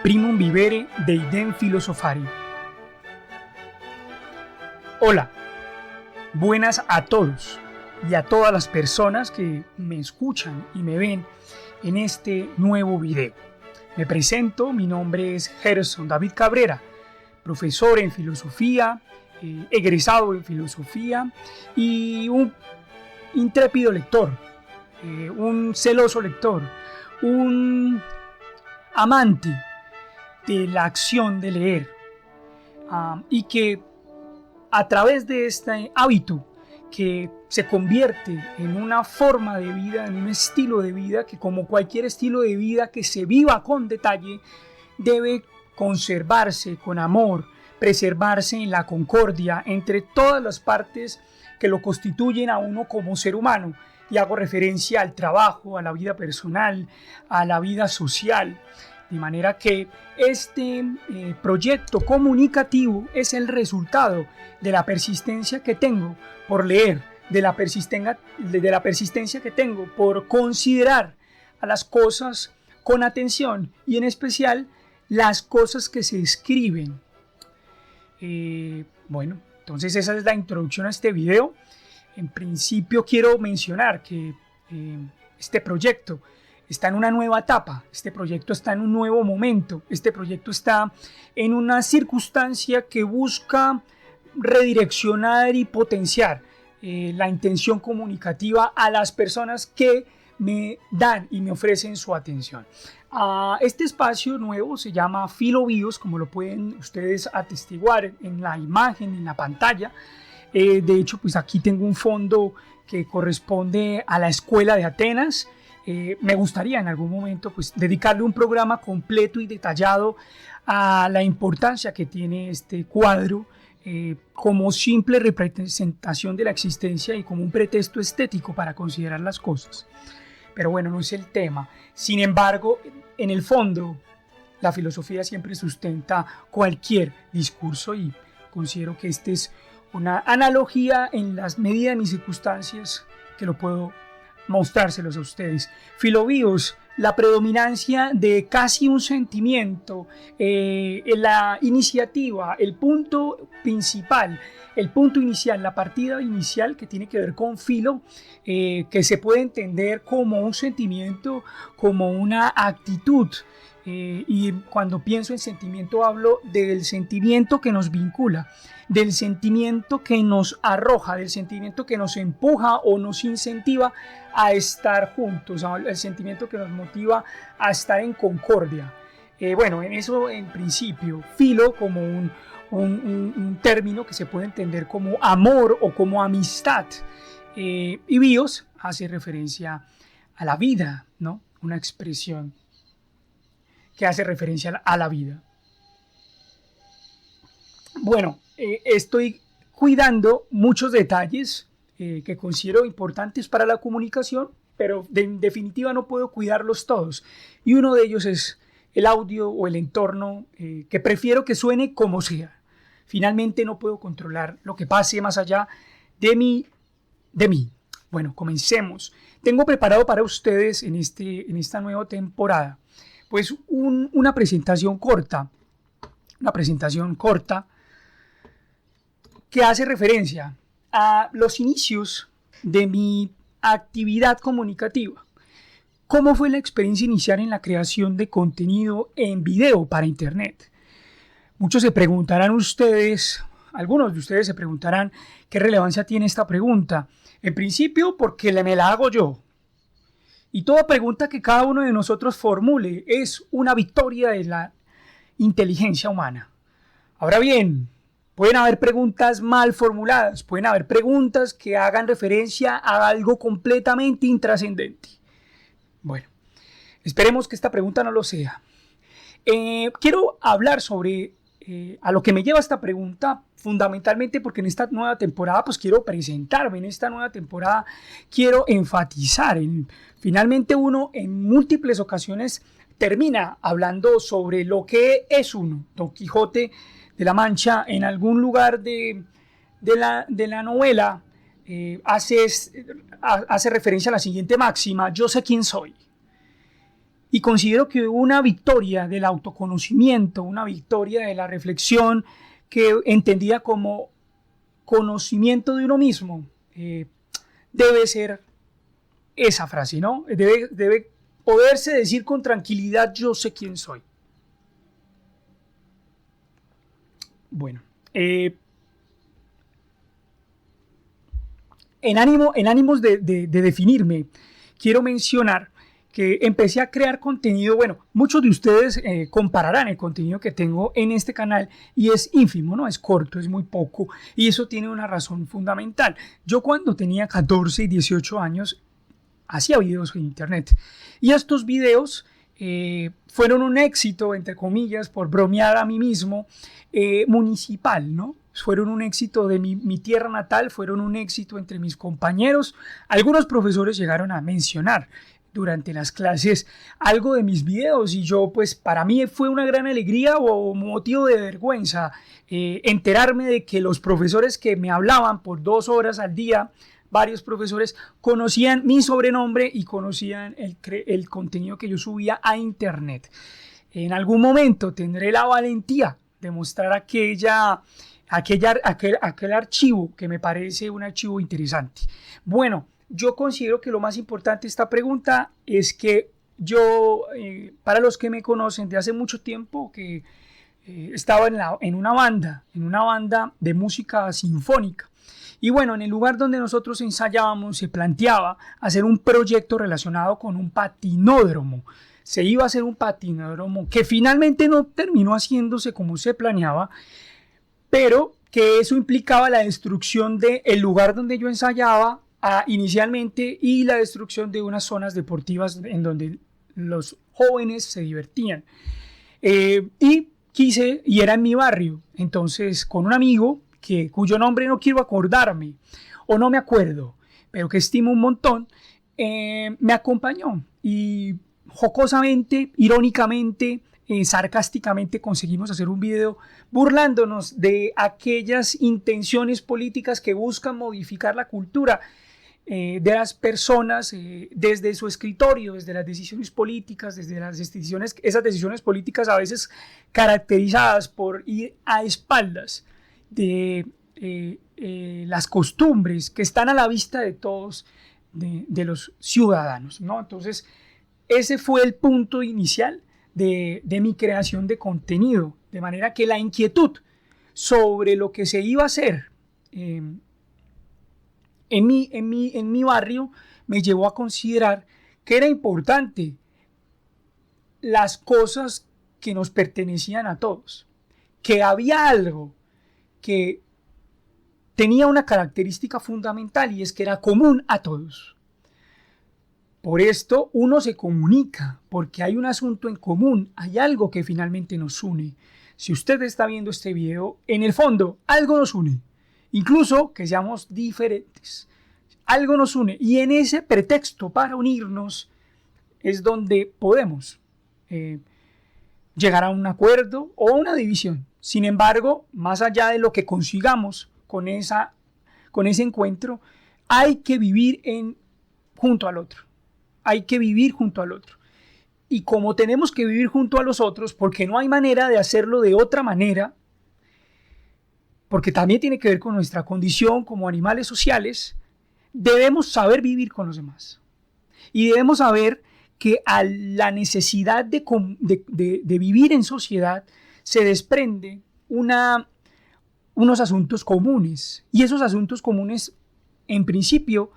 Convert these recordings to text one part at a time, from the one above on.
Primum vivere deidem philosophari. Hola, buenas a todos y a todas las personas que me escuchan y me ven en este nuevo video. Me presento, mi nombre es Gerson David Cabrera, profesor en filosofía, egresado en filosofía y un intrépido lector, un celoso lector, un amante de la acción de leer, y que a través de este hábito que se convierte en una forma de vida, en un estilo de vida que, como cualquier estilo de vida que se viva con detalle, debe conservarse con amor, preservarse en la concordia entre todas las partes que lo constituyen a uno como ser humano. Y hago referencia al trabajo, a la vida personal, a la vida social. De manera que este proyecto comunicativo es el resultado de la persistencia que tengo por leer, de la persistencia que tengo por considerar a las cosas con atención y en especial las cosas que se escriben. Bueno, entonces esa es la introducción a este video. En principio quiero mencionar que este proyecto está en una nueva etapa, este proyecto está en un nuevo momento, este proyecto está en una circunstancia que busca redireccionar y potenciar la intención comunicativa a las personas que me dan y me ofrecen su atención. Este espacio nuevo se llama Filobios, como lo pueden ustedes atestiguar en la imagen, en la pantalla. De hecho, pues aquí tengo un fondo que corresponde a la Escuela de Atenas. Me gustaría en algún momento pues dedicarle un programa completo y detallado a la importancia que tiene este cuadro como simple representación de la existencia y como un pretexto estético para considerar las cosas. Pero bueno, no es el tema. Sin embargo, en el fondo, la filosofía siempre sustenta cualquier discurso y considero que este es una analogía en las medidas de mis circunstancias que lo puedo mostrárselos a ustedes. Filobios, la predominancia de casi un sentimiento, la iniciativa, el punto principal, el punto inicial, la partida inicial que tiene que ver con filo, que se puede entender como un sentimiento, como una actitud. Y cuando pienso en sentimiento hablo del sentimiento que nos vincula, del sentimiento que nos arroja, del sentimiento que nos empuja o nos incentiva a estar juntos, el sentimiento que nos motiva a estar en concordia. Bueno, en eso en principio, filo como un término que se puede entender como amor o como amistad, y bios hace referencia a la vida, ¿no? Una expresión que hace referencia a la vida. Bueno, estoy cuidando muchos detalles que considero importantes para la comunicación, pero en definitiva no puedo cuidarlos todos. Y uno de ellos es el audio o el entorno, que prefiero que suene como sea. Finalmente no puedo controlar lo que pase más allá de mí. Bueno, comencemos. Tengo preparado para ustedes en esta nueva temporada pues una presentación corta que hace referencia a los inicios de mi actividad comunicativa. ¿Cómo fue la experiencia inicial en la creación de contenido en video para internet? Muchos se preguntarán ustedes, algunos de ustedes se preguntarán qué relevancia tiene esta pregunta. En principio, porque me la hago yo. Y toda pregunta que cada uno de nosotros formule es una victoria de la inteligencia humana. Ahora bien, pueden haber preguntas mal formuladas, pueden haber preguntas que hagan referencia a algo completamente intrascendente. Bueno, esperemos que esta pregunta no lo sea. Quiero hablar sobre a lo que me lleva esta pregunta, fundamentalmente porque en esta nueva temporada pues quiero presentarme, en esta nueva temporada quiero enfatizar. Finalmente uno en múltiples ocasiones termina hablando sobre lo que es uno. Don Quijote de la Mancha en algún lugar de la novela hace referencia a la siguiente máxima: yo sé quién soy. Y considero que hubo una victoria del autoconocimiento, una victoria de la reflexión que entendida como conocimiento de uno mismo, debe ser esa frase, ¿no? Debe poderse decir con tranquilidad: yo sé quién soy. Bueno, en ánimos de definirme, quiero mencionar que empecé a crear contenido. Bueno, muchos de ustedes compararán el contenido que tengo en este canal y es ínfimo, ¿no? Es corto, es muy poco, y eso tiene una razón fundamental. Yo cuando tenía 14 y 18 años hacía videos en internet, y estos videos fueron un éxito, entre comillas, por bromear a mí mismo, municipal, ¿no? Fueron un éxito de mi tierra natal, fueron un éxito entre mis compañeros. Algunos profesores llegaron a mencionar durante las clases algo de mis videos, y yo, pues, para mí fue una gran alegría o motivo de vergüenza enterarme de que los profesores que me hablaban por 2 horas al día, varios profesores, conocían mi sobrenombre y conocían el contenido que yo subía a internet. En algún momento tendré la valentía de mostrar aquel archivo que me parece un archivo interesante. Bueno, yo considero que lo más importante de esta pregunta es que yo, para los que me conocen de hace mucho tiempo, que estaba en una banda de música sinfónica. Y bueno, en el lugar donde nosotros ensayábamos se planteaba hacer un proyecto relacionado con un patinódromo. Se iba a hacer un patinódromo que finalmente no terminó haciéndose como se planeaba, pero que eso implicaba la destrucción del lugar donde yo ensayaba inicialmente y la destrucción de unas zonas deportivas en donde los jóvenes se divertían. Y era en mi barrio, entonces con un amigo cuyo nombre no quiero acordarme o no me acuerdo, pero que estimo un montón, me acompañó y jocosamente, irónicamente, sarcásticamente conseguimos hacer un video burlándonos de aquellas intenciones políticas que buscan modificar la cultura de las personas desde su escritorio, desde las decisiones políticas, esas decisiones políticas a veces caracterizadas por ir a espaldas de las costumbres que están a la vista de todos, de los ciudadanos, ¿no? Entonces, ese fue el punto inicial de mi creación de contenido, de manera que la inquietud sobre lo que se iba a hacer en mi barrio me llevó a considerar que era importante las cosas que nos pertenecían a todos, que había algo que tenía una característica fundamental y es que era común a todos. Por esto uno se comunica, porque hay un asunto en común, hay algo que finalmente nos une. Si usted está viendo este video, en el fondo algo nos une, incluso que seamos diferentes. Algo nos une, y en ese pretexto para unirnos es donde podemos llegar a un acuerdo o una división. Sin embargo, más allá de lo que consigamos con ese encuentro, hay que vivir junto al otro. Hay que vivir junto al otro. Y como tenemos que vivir junto a los otros, porque no hay manera de hacerlo de otra manera, porque también tiene que ver con nuestra condición como animales sociales, debemos saber vivir con los demás. Y debemos saber que a la necesidad de vivir en sociedad se desprende unos asuntos comunes. Y esos asuntos comunes, en principio,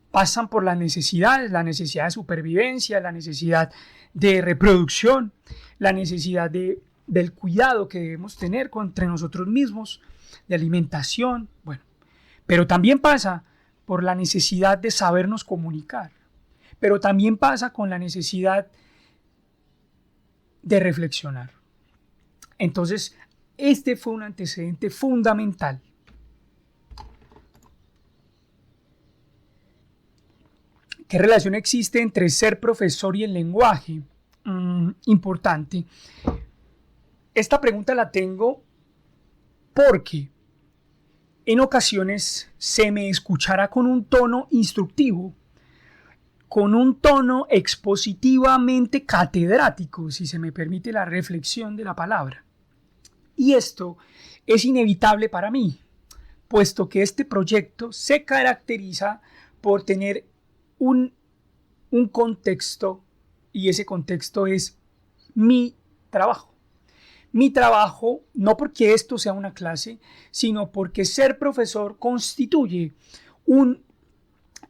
pasan por las necesidades, la necesidad de supervivencia, la necesidad de reproducción, la necesidad del cuidado que debemos tener entre nosotros mismos, de alimentación, bueno. Pero también pasa por la necesidad de sabernos comunicar. Pero también pasa con la necesidad de reflexionar. Entonces, este fue un antecedente fundamental. ¿Qué relación existe entre ser profesor y el lenguaje? Importante. Esta pregunta la tengo porque en ocasiones se me escuchará con un tono instructivo, con un tono expositivamente catedrático, si se me permite la reflexión de la palabra. Y esto es inevitable para mí, puesto que este proyecto se caracteriza por tener un contexto, y ese contexto es mi trabajo. Mi trabajo, no porque esto sea una clase, sino porque ser profesor constituye una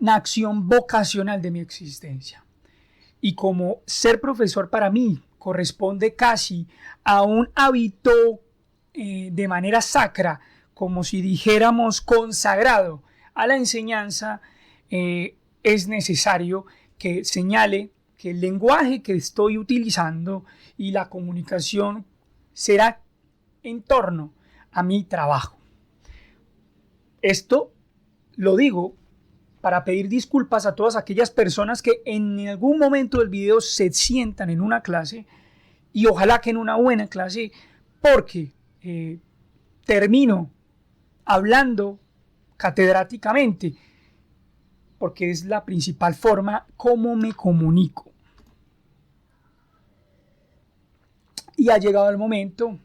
acción vocacional de mi existencia. Y como ser profesor para mí corresponde casi a un hábito de manera sacra, como si dijéramos consagrado a la enseñanza, es necesario que señale que el lenguaje que estoy utilizando y la comunicación será en torno a mi trabajo. Esto lo digo para pedir disculpas a todas aquellas personas que en algún momento del video se sientan en una clase, y ojalá que en una buena clase, porque termino hablando catedráticamente, porque es la principal forma como me comunico. Y ha llegado el momento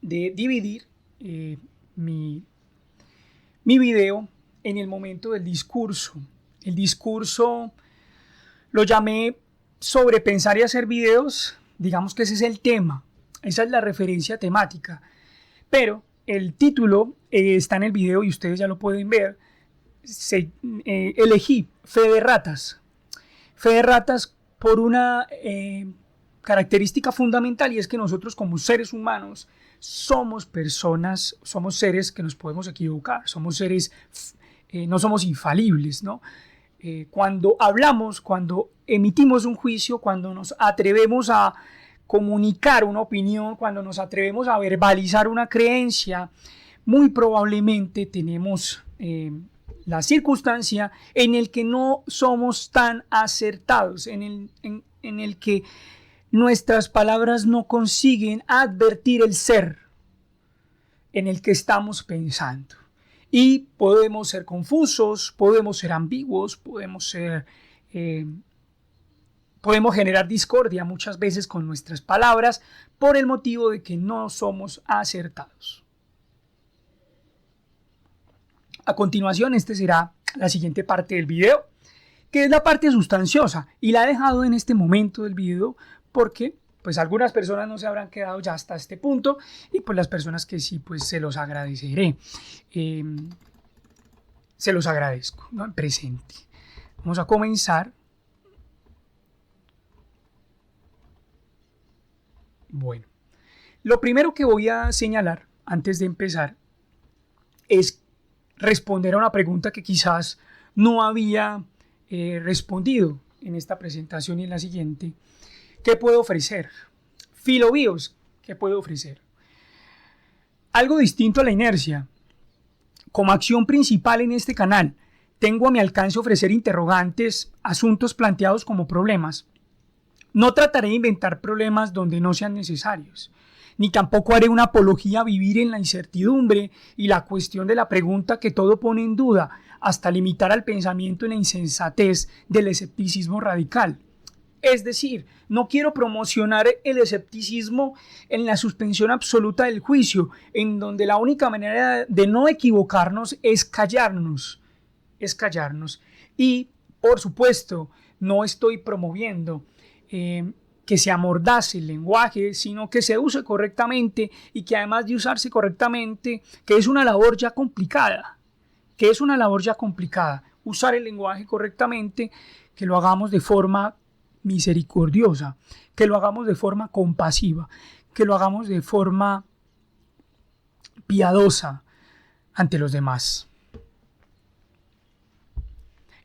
de dividir mi video en el momento del discurso. El discurso lo llamé sobrepensar y hacer videos. Digamos que ese es el tema, esa es la referencia temática. Pero el título está en el video y ustedes ya lo pueden ver. Elegí Fe de Ratas. Fe de Ratas por una característica fundamental, y es que nosotros como seres humanos somos personas, somos seres que nos podemos equivocar, somos seres, no somos infalibles, ¿no? Cuando hablamos, cuando emitimos un juicio, cuando nos atrevemos a comunicar una opinión, cuando nos atrevemos a verbalizar una creencia, muy probablemente tenemos la circunstancia en el que no somos tan acertados, en el que nuestras palabras no consiguen advertir el ser en el que estamos pensando. Y podemos ser confusos, podemos ser ambiguos, podemos generar discordia muchas veces con nuestras palabras por el motivo de que no somos acertados. A continuación, esta será la siguiente parte del video, que es la parte sustanciosa, y la he dejado en este momento del video porque pues algunas personas no se habrán quedado ya hasta este punto, y pues las personas que sí, pues se los agradeceré. Se los agradezco, ¿no? En presente. Vamos a comenzar. Bueno, lo primero que voy a señalar antes de empezar es responder a una pregunta que quizás no había respondido en esta presentación y en la siguiente. ¿Qué puedo ofrecer? Filobios, ¿qué puedo ofrecer? Algo distinto a la inercia. Como acción principal en este canal, tengo a mi alcance ofrecer interrogantes, asuntos planteados como problemas. No trataré de inventar problemas donde no sean necesarios, ni tampoco haré una apología a vivir en la incertidumbre y la cuestión de la pregunta que todo pone en duda, hasta limitar al pensamiento en la insensatez del escepticismo radical. Es decir, no quiero promocionar el escepticismo en la suspensión absoluta del juicio, en donde la única manera de no equivocarnos es callarnos. Y, por supuesto, no estoy promoviendo que se amordace el lenguaje, sino que se use correctamente, y que además de usarse correctamente, que es una labor ya complicada, usar el lenguaje correctamente, que lo hagamos de forma misericordiosa, que lo hagamos de forma compasiva, que lo hagamos de forma piadosa ante los demás.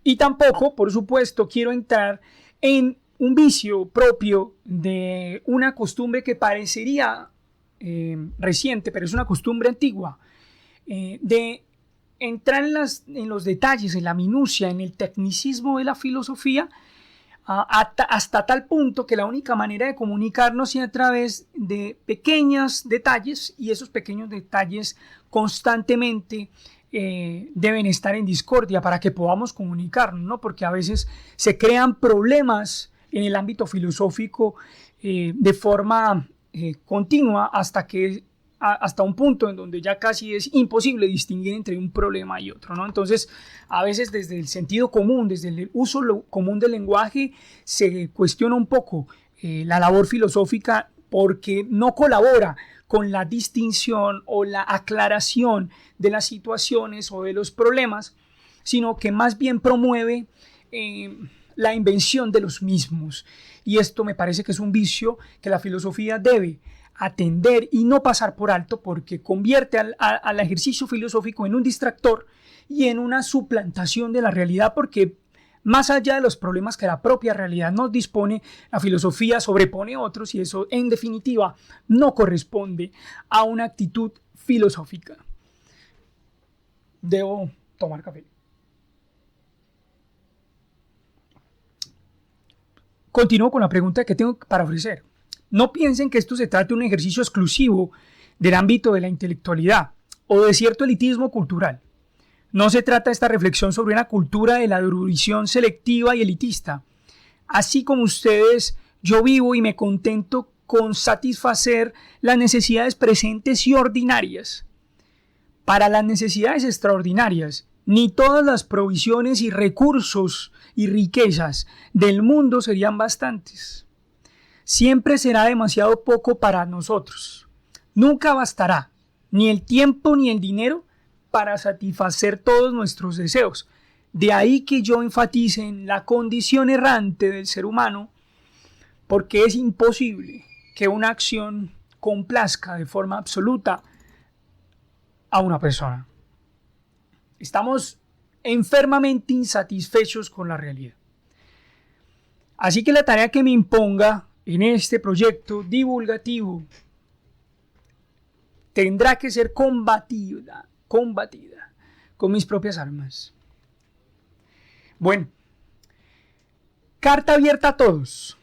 Y tampoco, por supuesto, quiero entrar en un vicio propio de una costumbre que parecería reciente, pero es una costumbre antigua, de entrar en los detalles, en la minucia, en el tecnicismo de la filosofía, hasta tal punto que la única manera de comunicarnos sea a través de pequeños detalles, y esos pequeños detalles constantemente deben estar en discordia para que podamos comunicarnos, ¿no? Porque a veces se crean problemas en el ámbito filosófico de forma continua hasta un punto en donde ya casi es imposible distinguir entre un problema y otro, ¿no? Entonces, a veces desde el sentido común, desde el uso común del lenguaje, se cuestiona un poco la labor filosófica porque no colabora con la distinción o la aclaración de las situaciones o de los problemas, sino que más bien promueve la invención de los mismos. Y esto me parece que es un vicio que la filosofía debe atender y no pasar por alto, porque convierte al ejercicio filosófico en un distractor y en una suplantación de la realidad, porque más allá de los problemas que la propia realidad nos dispone, la filosofía sobrepone otros y eso en definitiva no corresponde a una actitud filosófica. Debo tomar café. Continúo con la pregunta que tengo para ofrecer. No piensen que esto se trata de un ejercicio exclusivo del ámbito de la intelectualidad o de cierto elitismo cultural. No se trata de esta reflexión sobre una cultura de la erudición selectiva y elitista. Así como ustedes, yo vivo y me contento con satisfacer las necesidades presentes y ordinarias. Para las necesidades extraordinarias, ni todas las provisiones y recursos y riquezas del mundo serían bastantes. Siempre será demasiado poco para nosotros. Nunca bastará ni el tiempo ni el dinero para satisfacer todos nuestros deseos. De ahí que yo enfatice en la condición errante del ser humano, porque es imposible que una acción complazca de forma absoluta a una persona. Estamos enfermamente insatisfechos con la realidad. Así que la tarea que me imponga en este proyecto divulgativo tendrá que ser combatida con mis propias armas. Bueno, carta abierta a todos.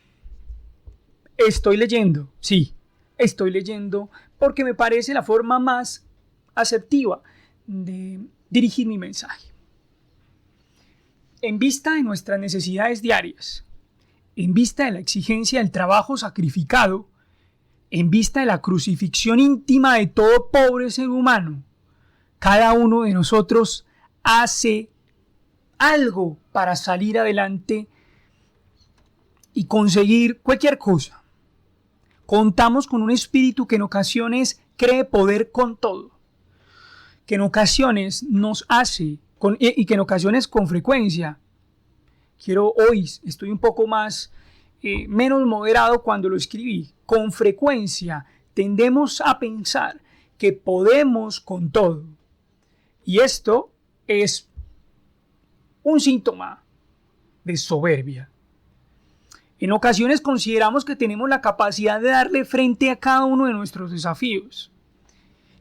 Estoy leyendo, sí, estoy leyendo porque me parece la forma más asertiva de dirigir mi mensaje. En vista de nuestras necesidades diarias, en vista de la exigencia del trabajo sacrificado, en vista de la crucifixión íntima de todo pobre ser humano, cada uno de nosotros hace algo para salir adelante y conseguir cualquier cosa. Contamos con un espíritu que en ocasiones cree poder con todo, que en ocasiones nos hace, y que en ocasiones con frecuencia, estoy un poco menos moderado cuando lo escribí, con frecuencia tendemos a pensar que podemos con todo. Y esto es un síntoma de soberbia. En ocasiones consideramos que tenemos la capacidad de darle frente a cada uno de nuestros desafíos.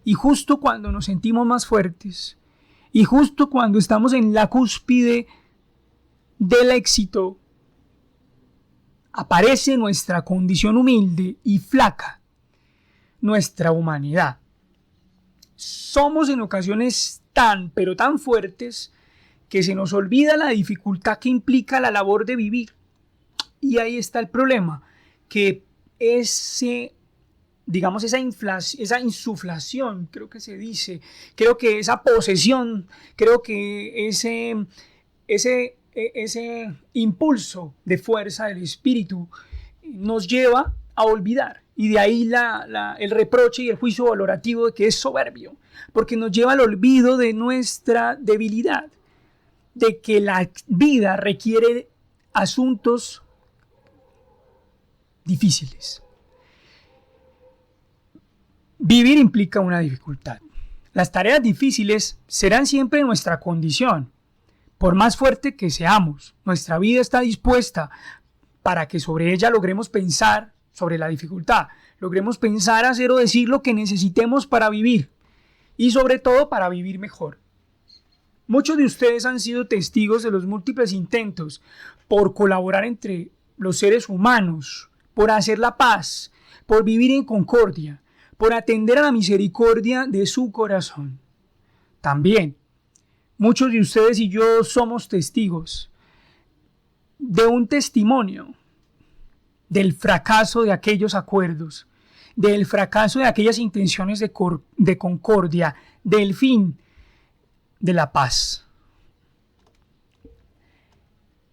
Y justo cuando nos sentimos más fuertes, y justo cuando estamos en la cúspide del éxito, aparece nuestra condición humilde y flaca, nuestra humanidad. Somos en ocasiones pero tan fuertes que se nos olvida la dificultad que implica la labor de vivir. Y ahí está el problema, que esa insuflación, creo que se dice, creo que esa posesión, creo que ese impulso de fuerza del espíritu nos lleva a olvidar. Y de ahí el reproche y el juicio valorativo de que es soberbio, porque nos lleva al olvido de nuestra debilidad, de que la vida requiere asuntos difíciles. Vivir implica una dificultad. Las tareas difíciles serán siempre nuestra condición. Por más fuerte que seamos, nuestra vida está dispuesta para que sobre ella logremos pensar sobre la dificultad, logremos pensar, hacer o decir lo que necesitemos para vivir y sobre todo para vivir mejor. Muchos de ustedes han sido testigos de los múltiples intentos por colaborar entre los seres humanos, por hacer la paz, por vivir en concordia, por atender a la misericordia de su corazón. También Muchos de ustedes y yo somos testigos de un testimonio del fracaso de aquellos acuerdos, del fracaso de aquellas intenciones de concordia, del fin de la paz.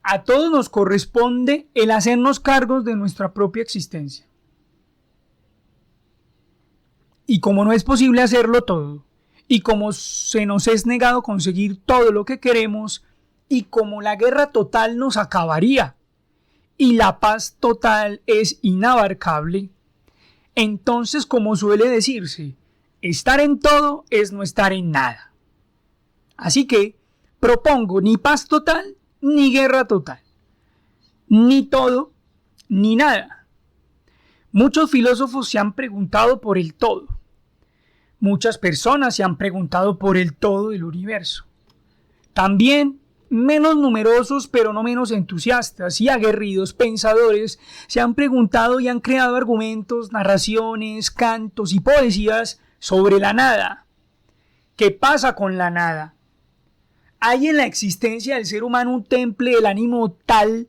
A todos nos corresponde el hacernos cargos de nuestra propia existencia. Y como no es posible hacerlo todo, y como se nos es negado conseguir todo lo que queremos, y como la guerra total nos acabaría, y la paz total es inabarcable, entonces, como suele decirse, estar en todo es no estar en nada. Así que propongo ni paz total, ni guerra total, ni todo, ni nada. Muchos filósofos se han preguntado por el todo. Muchas personas se han preguntado por el todo del universo. También menos numerosos, pero no menos entusiastas y aguerridos pensadores se han preguntado y han creado argumentos, narraciones, cantos y poesías sobre la nada. ¿Qué pasa con la nada? ¿Hay en la existencia del ser humano un temple del ánimo tal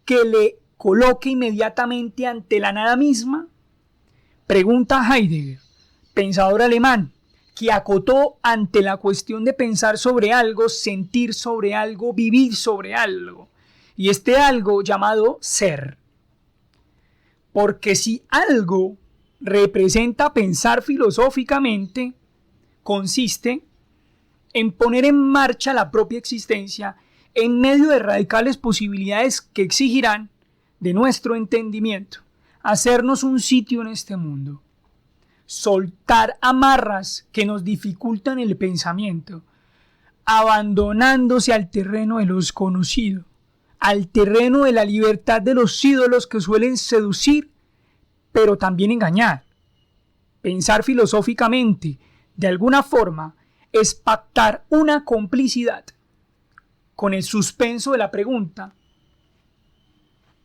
que le coloque inmediatamente ante la nada misma? Pregunta Heidegger, pensador alemán, que acotó ante la cuestión de pensar sobre algo, sentir sobre algo, vivir sobre algo, y este algo llamado ser. Porque si algo representa pensar filosóficamente, consiste en poner en marcha la propia existencia en medio de radicales posibilidades que exigirán de nuestro entendimiento hacernos un sitio en este mundo. Soltar amarras que nos dificultan el pensamiento, abandonándose al terreno de lo desconocido, al terreno de la libertad de los ídolos que suelen seducir, pero también engañar. Pensar filosóficamente, de alguna forma, es pactar una complicidad con el suspenso de la pregunta,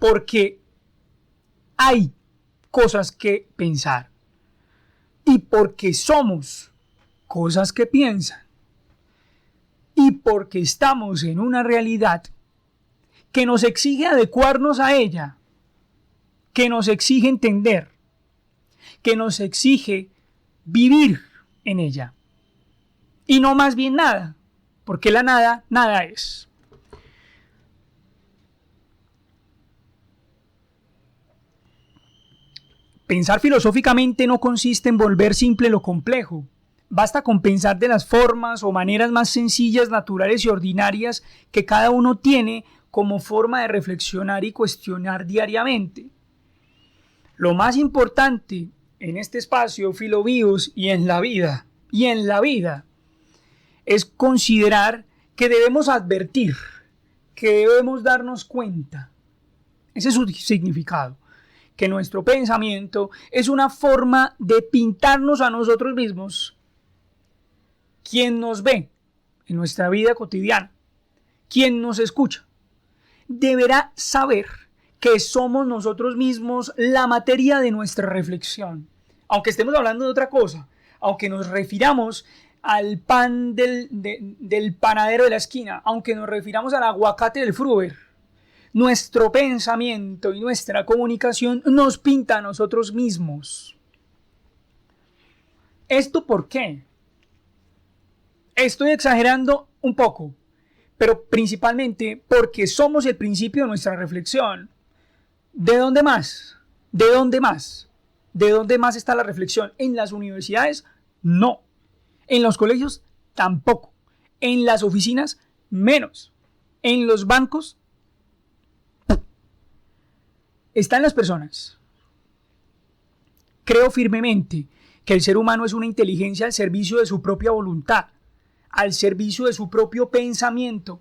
porque hay cosas que pensar. Y porque somos cosas que piensan. Y porque estamos en una realidad que nos exige adecuarnos a ella, que nos exige entender, que nos exige vivir en ella. Y no más bien nada, porque la nada, nada es. Pensar filosóficamente no consiste en volver simple lo complejo. Basta con pensar de las formas o maneras más sencillas, naturales y ordinarias que cada uno tiene como forma de reflexionar y cuestionar diariamente. Lo más importante en este espacio, Filobios, y en la vida, es considerar que debemos advertir, que debemos darnos cuenta. Ese es su significado. Que nuestro pensamiento es una forma de pintarnos a nosotros mismos. Quien nos ve en nuestra vida cotidiana, quien nos escucha, deberá saber que somos nosotros mismos la materia de nuestra reflexión. Aunque estemos hablando de otra cosa, aunque nos refiramos al pan del panadero de la esquina, aunque nos refiramos al aguacate del fruver, nuestro pensamiento y nuestra comunicación nos pinta a nosotros mismos. ¿Esto por qué? Estoy exagerando un poco, pero principalmente porque somos el principio de nuestra reflexión. ¿De dónde más? ¿De dónde más? ¿De dónde más está la reflexión? ¿En las universidades? No. ¿En los colegios? Tampoco. ¿En las oficinas? Menos. ¿En los bancos? Está en las personas. Creo firmemente que el ser humano es una inteligencia al servicio de su propia voluntad, al servicio de su propio pensamiento.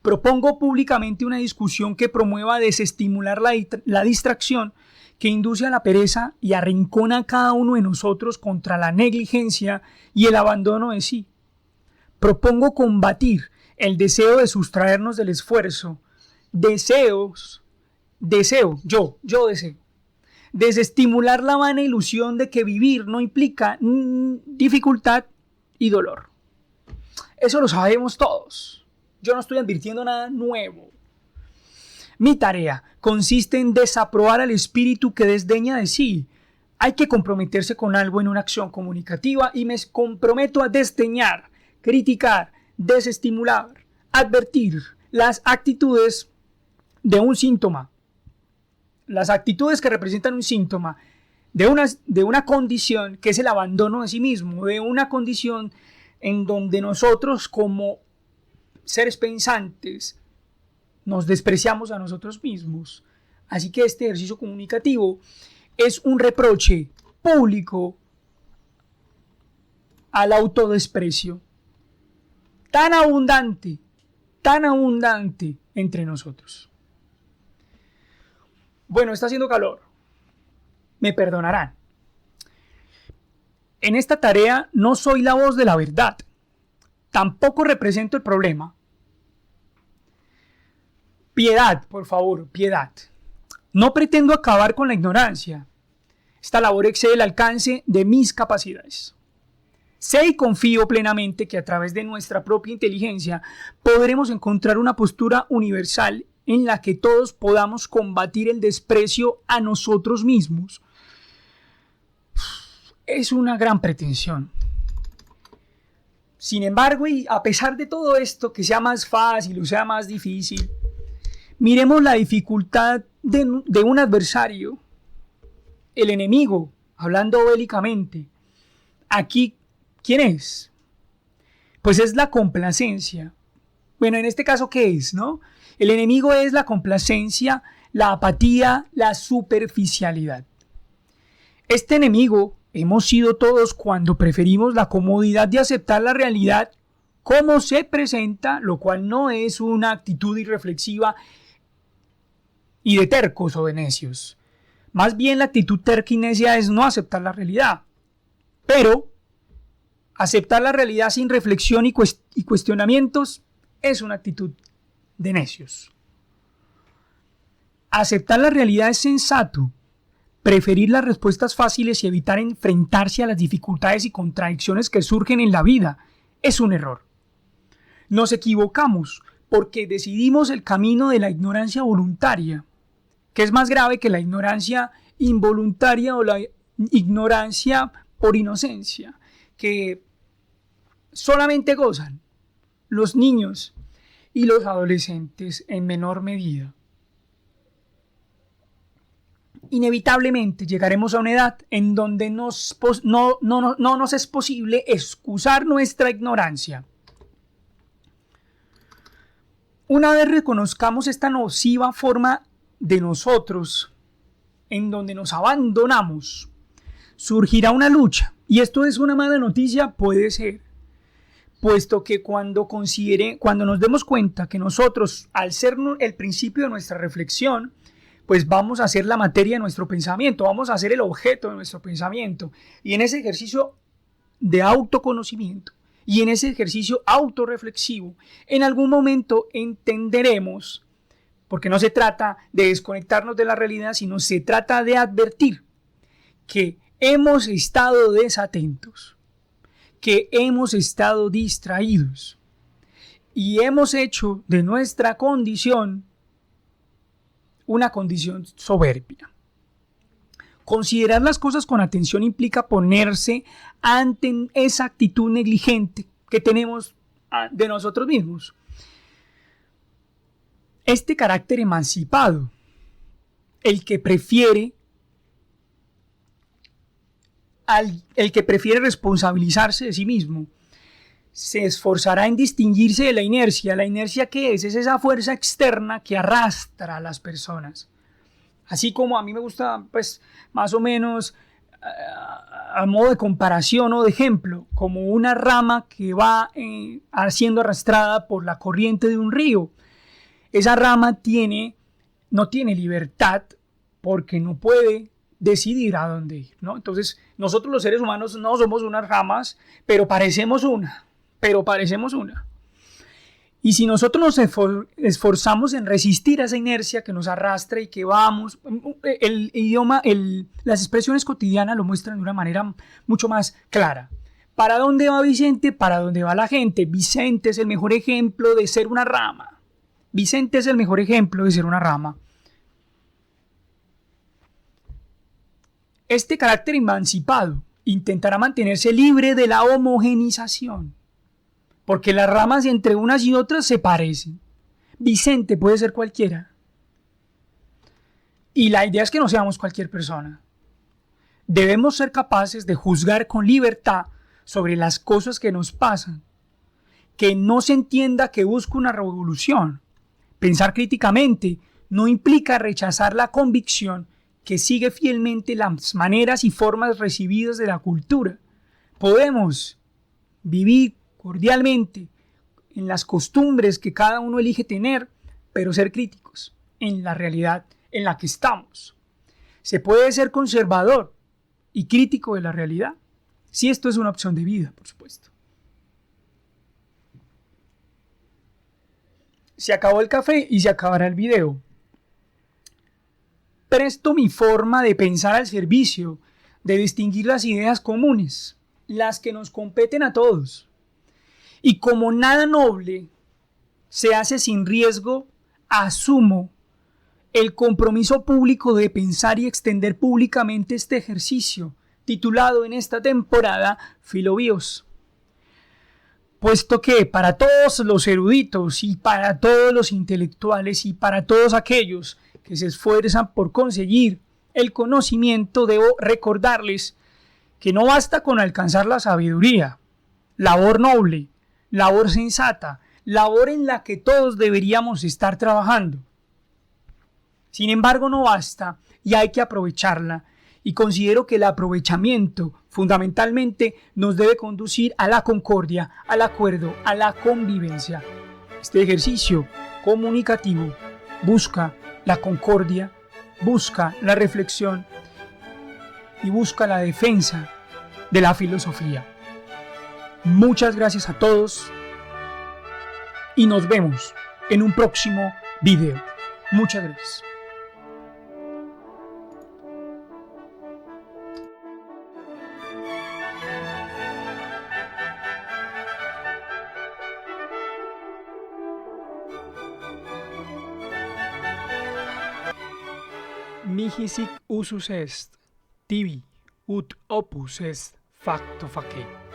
Propongo públicamente una discusión que promueva desestimular la distracción, que induce a la pereza y arrincona a cada uno de nosotros contra la negligencia y el abandono de sí. Propongo combatir el deseo de sustraernos del esfuerzo, deseo, desestimular la vana ilusión de que vivir no implica dificultad y dolor. Eso lo sabemos todos. Yo no estoy advirtiendo nada nuevo. Mi tarea consiste en desaprobar al espíritu que desdeña de sí. Hay que comprometerse con algo en una acción comunicativa y me comprometo a desdeñar, criticar, desestimular, advertir las actitudes de un síntoma. Las actitudes que representan un síntoma de una condición que es el abandono de sí mismo, de una condición en donde nosotros como seres pensantes nos despreciamos a nosotros mismos. Así que este ejercicio comunicativo es un reproche público al autodesprecio tan abundante entre nosotros. Bueno, está haciendo calor. Me perdonarán. En esta tarea no soy la voz de la verdad. Tampoco represento el problema. Piedad, por favor, piedad. No pretendo acabar con la ignorancia. Esta labor excede el alcance de mis capacidades. Sé y confío plenamente que a través de nuestra propia inteligencia podremos encontrar una postura universal en la que todos podamos combatir el desprecio a nosotros mismos. Es una gran pretensión. Sin embargo, y a pesar de todo esto, que sea más fácil o sea más difícil, miremos la dificultad de un adversario, el enemigo, hablando bélicamente. Aquí, ¿quién es? Pues es la complacencia. Bueno, en este caso, ¿qué es, no? El enemigo es la complacencia, la apatía, la superficialidad. Este enemigo hemos sido todos cuando preferimos la comodidad de aceptar la realidad como se presenta, lo cual no es una actitud irreflexiva y de tercos o de necios. Más bien la actitud terca y necia es no aceptar la realidad. Pero aceptar la realidad sin reflexión y cuestionamientos es una actitud de necios. Aceptar la realidad es sensato. Preferir las respuestas fáciles y evitar enfrentarse a las dificultades y contradicciones que surgen en la vida es un error. Nos equivocamos porque decidimos el camino de la ignorancia voluntaria, que es más grave que la ignorancia involuntaria o la ignorancia por inocencia, que solamente gozan los niños y los adolescentes en menor medida. Inevitablemente llegaremos a una edad en donde no nos es posible excusar nuestra ignorancia. Una vez reconozcamos esta nociva forma de nosotros, en donde nos abandonamos, surgirá una lucha. Y esto es una mala noticia, puede ser, puesto que cuando nos demos cuenta que nosotros, al ser el principio de nuestra reflexión, pues vamos a ser la materia de nuestro pensamiento, vamos a ser el objeto de nuestro pensamiento. Y en ese ejercicio de autoconocimiento y en ese ejercicio autorreflexivo, en algún momento entenderemos, porque no se trata de desconectarnos de la realidad, sino se trata de advertir que hemos estado desatentos, que hemos estado distraídos y hemos hecho de nuestra condición una condición soberbia. Considerar las cosas con atención implica ponerse ante esa actitud negligente que tenemos de nosotros mismos. Este carácter emancipado, el que prefiere responsabilizarse de sí mismo, se esforzará en distinguirse de la inercia. ¿La inercia qué es? Es esa fuerza externa que arrastra a las personas. Así como a mí me gusta, pues, más o menos, a modo de comparación o de ejemplo, como una rama que va siendo arrastrada por la corriente de un río. Esa rama no tiene libertad porque no puede decidir a dónde ir, ¿no? Entonces, nosotros los seres humanos no somos unas ramas, pero parecemos una. Y si nosotros nos esforzamos en resistir a esa inercia que nos arrastra y que vamos, el idioma, las expresiones cotidianas lo muestran de una manera mucho más clara. ¿Para dónde va Vicente? ¿Para dónde va la gente? Vicente es el mejor ejemplo de ser una rama. Vicente es el mejor ejemplo de ser una rama. Este carácter emancipado intentará mantenerse libre de la homogenización, porque las ramas entre unas y otras se parecen. Vicente puede ser cualquiera. Y la idea es que no seamos cualquier persona. Debemos ser capaces de juzgar con libertad sobre las cosas que nos pasan. Que no se entienda que busco una revolución. Pensar críticamente no implica rechazar la convicción que sigue fielmente las maneras y formas recibidas de la cultura. Podemos vivir cordialmente en las costumbres que cada uno elige tener, pero ser críticos en la realidad en la que estamos. Se puede ser conservador y crítico de la realidad, si esto es una opción de vida, por supuesto. Se acabó el café y se acabará el video. Presto mi forma de pensar al servicio, de distinguir las ideas comunes, las que nos competen a todos. Y como nada noble se hace sin riesgo, asumo el compromiso público de pensar y extender públicamente este ejercicio, titulado en esta temporada Filobios. Puesto que para todos los eruditos y para todos los intelectuales y para todos aquellos que se esfuerzan por conseguir el conocimiento, debo recordarles que no basta con alcanzar la sabiduría, labor noble, labor sensata, labor en la que todos deberíamos estar trabajando. Sin embargo, no basta y hay que aprovecharla, y considero que el aprovechamiento fundamentalmente nos debe conducir a la concordia, al acuerdo, a la convivencia. Este ejercicio comunicativo busca la concordia, busca la reflexión y busca la defensa de la filosofía. Muchas gracias a todos y nos vemos en un próximo video. Muchas gracias. Mihi sic usus est, tibi, ut opus est facto facere.